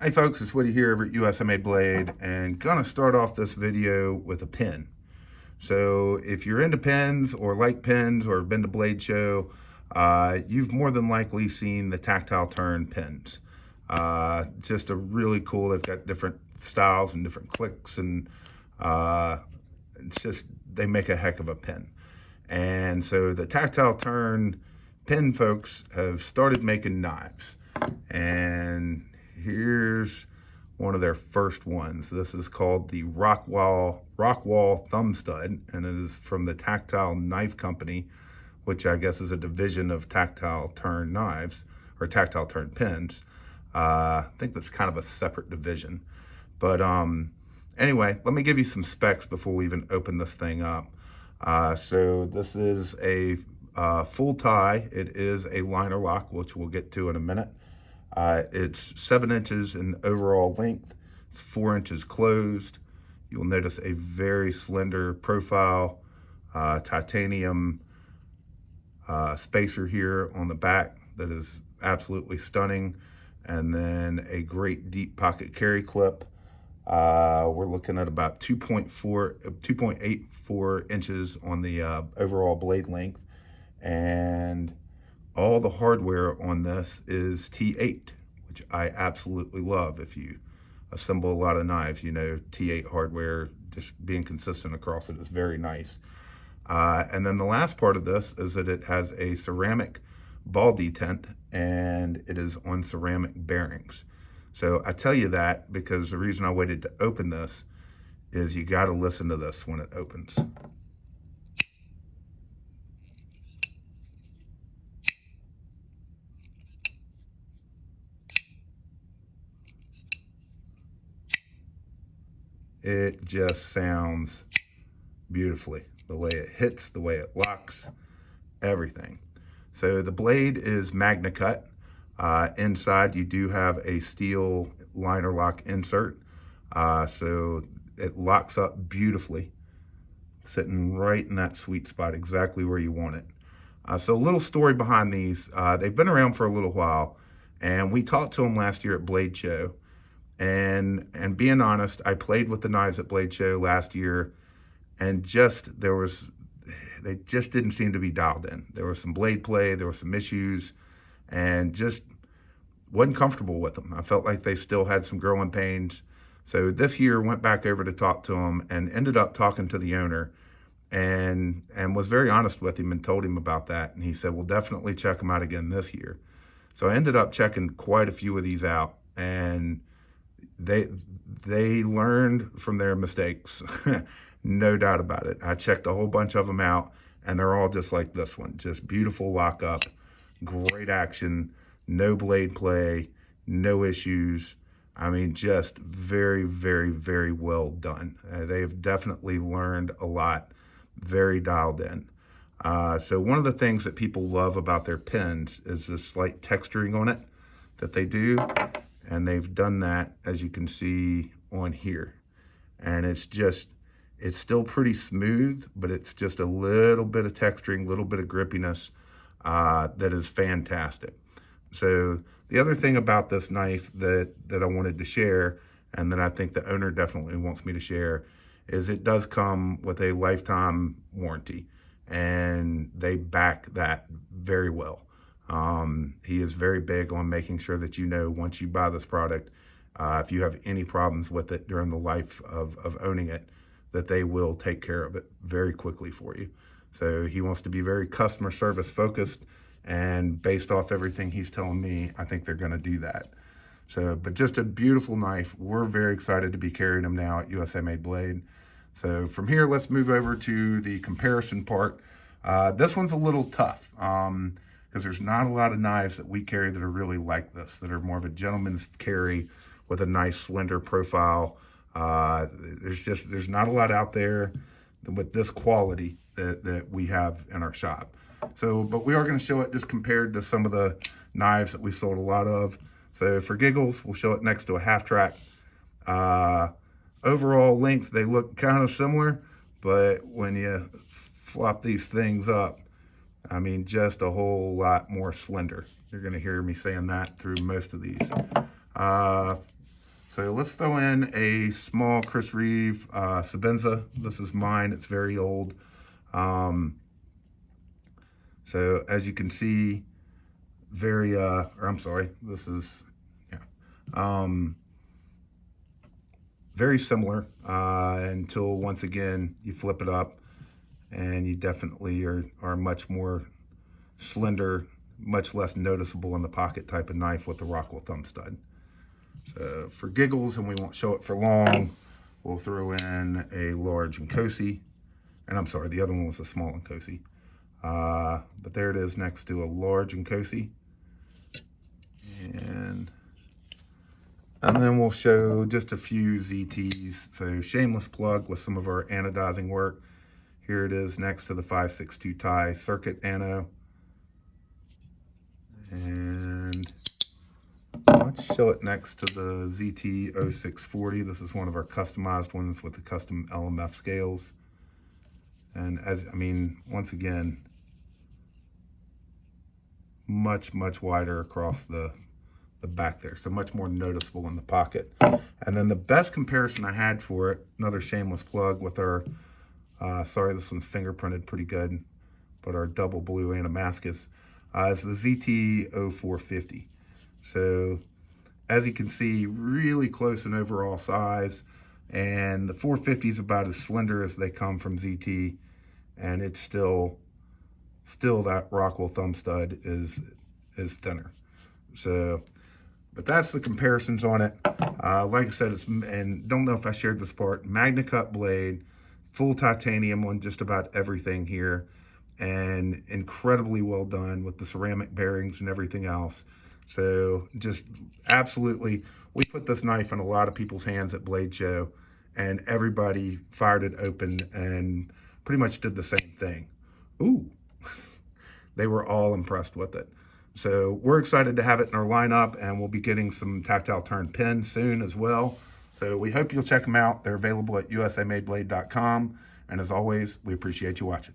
Hey folks, it's Woody here over at USA Made Blade, and gonna start off this video with a pin. So if you're into pins or like pins or have been to Blade Show, you've more than likely seen the Tactile turn pins. Just a really cool, they've got different styles and different clicks, and it's just, they make a heck of a pin. And so the Tactile turn pin folks have started making knives, and here's one of their first ones. This is called the Rockwall Thumbstud, and it is from the Tactile Knife Company, which I guess is a division of Tactile turn knives or Tactile turn pins. I think that's kind of a separate division. But anyway, let me give you some specs before we even open this thing up. So this is a full tie. It is a liner lock, which we'll get to in a minute. It's 7 inches in overall length. It's 4 inches closed. You'll notice a very slender profile, titanium spacer here on the back that is absolutely stunning. And then a great deep pocket carry clip. We're looking at about 2.84 inches on the overall blade length. And all the hardware on this is T8, which I absolutely love. If you assemble a lot of knives, you know T8 hardware, just being consistent across it is very nice. And then the last part of this is that it has a ceramic ball detent, and it is on ceramic bearings. So I tell you that because the reason I waited to open this is you got to listen to this when it opens. It just sounds beautifully. The way it hits, the way it locks, everything. So the blade is Magna Cut. Inside you do have a steel liner lock insert. So it locks up beautifully, sitting right in that sweet spot, exactly where you want it. So a little story behind these. They've been around for a little while, and we talked to them last year at Blade Show. And being honest, I played with the knives at Blade Show last year, and they just didn't seem to be dialed in. There was some blade play, there were some issues, and just wasn't comfortable with them. I felt like they still had some growing pains. So this year went back over to talk to him and ended up talking to the owner, and was very honest with him and told him about that. And he said, we'll definitely check them out again this year. So I ended up checking quite a few of these out, and they learned from their mistakes. No doubt about it. I checked a whole bunch of them out, and they're all just like this one. Just beautiful lockup, great action, no blade play, no issues. I mean, just very, very, very well done. They've definitely learned a lot, very dialed in. So one of the things that people love about their pins is this slight texturing on it that they do. And they've done that, as you can see on here. And it's still pretty smooth, but it's just a little bit of texturing, a little bit of grippiness that is fantastic. So the other thing about this knife that I wanted to share, and that I think the owner definitely wants me to share, is it does come with a lifetime warranty, and they back that very well. He is very big on making sure that, you know, once you buy this product, if you have any problems with it during the life of owning it, that they will take care of it very quickly for you. So he wants to be very customer service focused, and based off everything he's telling me, I think they're going to do that. So, but just a beautiful knife. We're very excited to be carrying them now at USA Made Blade. So from here, let's move over to the comparison part. This one's a little tough. Because there's not a lot of knives that we carry that are really like this, that are more of a gentleman's carry with a nice slender profile. There's not a lot out there with this quality that we have in our shop. So, but we are going to show it just compared to some of the knives that we sold a lot of. So for giggles, we'll show it next to a half track. Overall length, they look kind of similar, but when you flop these things up, I mean, just a whole lot more slender. You're going to hear me saying that through most of these. So let's throw in a small Chris Reeve Sabenza. This is mine, it's very old. So as you can see, very, or I'm sorry, this is, yeah, very similar until once again you flip it up and you definitely are much more slender, much less noticeable in the pocket type of knife with the Rockwall Thumbstud. So for giggles, and we won't show it for long, we'll throw in a large Nkosi, and I'm sorry, the other one was a small Nkosi. But there it is next to a large Nkosi. And then we'll show just a few ZTs. So shameless plug with some of our anodizing work. Here it is next to the 562 tie circuit ano. And let's show it next to the ZT 0640. This is one of our customized ones with the custom LMF scales. And once again, much wider across the back there, so much more noticeable in the pocket. And then the best comparison I had for it, another shameless plug with our, sorry, this one's fingerprinted pretty good, but our double blue Anamascus, is the ZT 0450. So as you can see, really close in overall size, and the 450 is about as slender as they come from ZT, and it's still that Rockwall Thumbstud is thinner. So, but that's the comparisons on it. Like I said, and don't know if I shared this part, Magna Cut blade, full titanium on just about everything here, and incredibly well done with the ceramic bearings and everything else. So just absolutely, we put this knife in a lot of people's hands at Blade Show, and everybody fired it open and pretty much did the same thing. Ooh, they were all impressed with it. So we're excited to have it in our lineup, and we'll be getting some Tactile turn pins soon as well. So we hope you'll check them out. They're available at usamadeblade.com. And as always, we appreciate you watching.